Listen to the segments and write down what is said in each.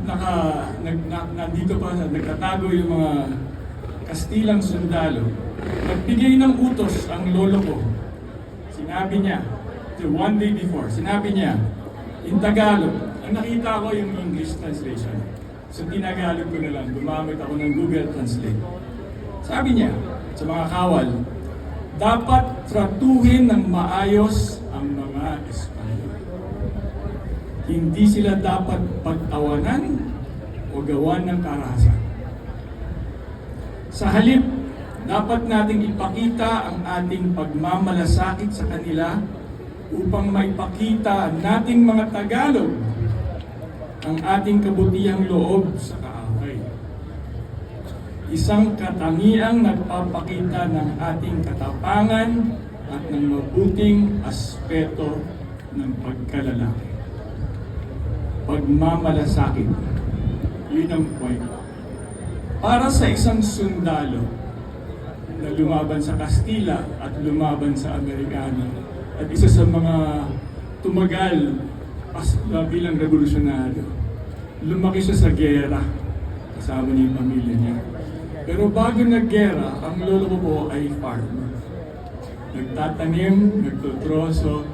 at nandito pa, nagtatago yung mga Kastilang sundalo. Nagbigay ng utos ang lolo ko. Sinabi niya, one day before, sinabi niya, in Tagalog, ang nakita ko yung English translation. So tinagalog ko na lang, gumamit ako ng Google Translate. Sabi niya, sa mga kawal, dapat tratuhin ng maayos ang mga Espanyol. Hindi sila dapat pagtawanan o gawan ng karahasan. Sa halip, dapat nating ipakita ang ating pagmamalasakit sa kanila upang maipakita nating mga Tagalog ang ating kabutihang loob sa kaaway. Isang katangiang nagpapakita ng ating katapangan at ng mabuting aspeto ng pagkalalaki. Pagmamalasakit. Yun ang point. Para sa isang sundalo na lumaban sa Kastila at lumaban sa Amerikano at isa sa mga tumagal bilang revolusyonaryo, lumaki siya sa gera kasama niya yung pamilya niya. Pero bago naggera, ang lolo ko po ay farmer. Nagtatanim, nagtutroso,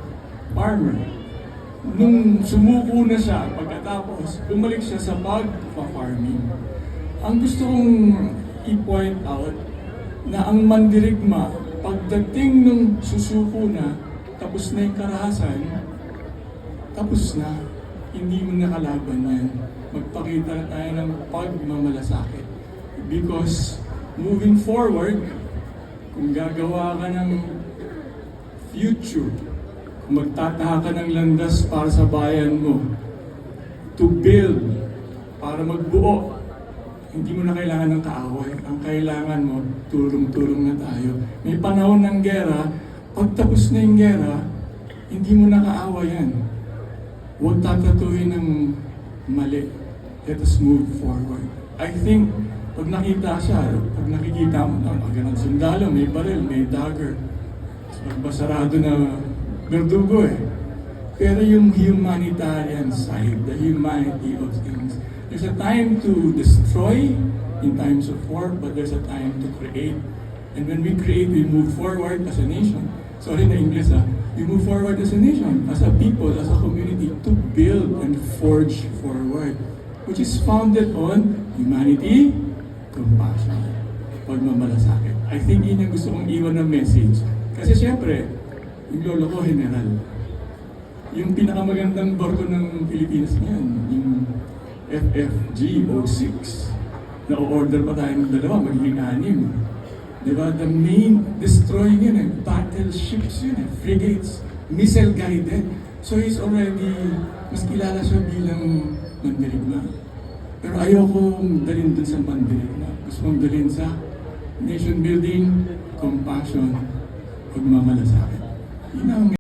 farmer. Nung sumuko na siya, pagkatapos, bumalik siya sa pag-farming. Ang gusto kong i-point out na ang mandirigma, pagdating nung susuko na, tapos na yung karahasan, tapos na, hindi mo nakalaban yan. Magpakita na tayo ng pagmamalasakit. Because moving forward, kung gagawa ka ng future, kung magtataha ka ng landas para sa bayan mo, to build, para magbuo, hindi mo na kailangan ng kaaway. Ang kailangan mo, tulong-tulong na tayo. May panahon ng gera, pag tapos na yung gera, hindi mo na kaaway yan. Huwag tatatuhin ng mali. Let us move forward. I think, pag nakita siya, pag nakikita mo, ganang sundalo, may baril, may dagger. Magbasarado na berdugo eh. Pero yung humanitarian side, the humanity of things, there's a time to destroy in times of war, but there's a time to create. And when we create, we move forward as a nation. Sorry na English we move forward as a nation, as a people, as a community, to build and forge forward, which is founded on humanity, compassion, pagmamalasakit. I think yun yung gusto kong iwan ng message. Kasi syempre, yung lolo ko, general. Yung pinakamagandang barko ng Pilipinas ngayon, yung FFG 06. Na-order pa tayo ng dalawa, magiging 6. Diba? The main destroying yun battleships yun frigates, missile guided. So he's already, mas kilala siya bilang mandirigma. Pero ayokong dalhin dun sa mandirigma. Gusto kong dalhin sa nation building, compassion, pagmamalasakit. Yun ang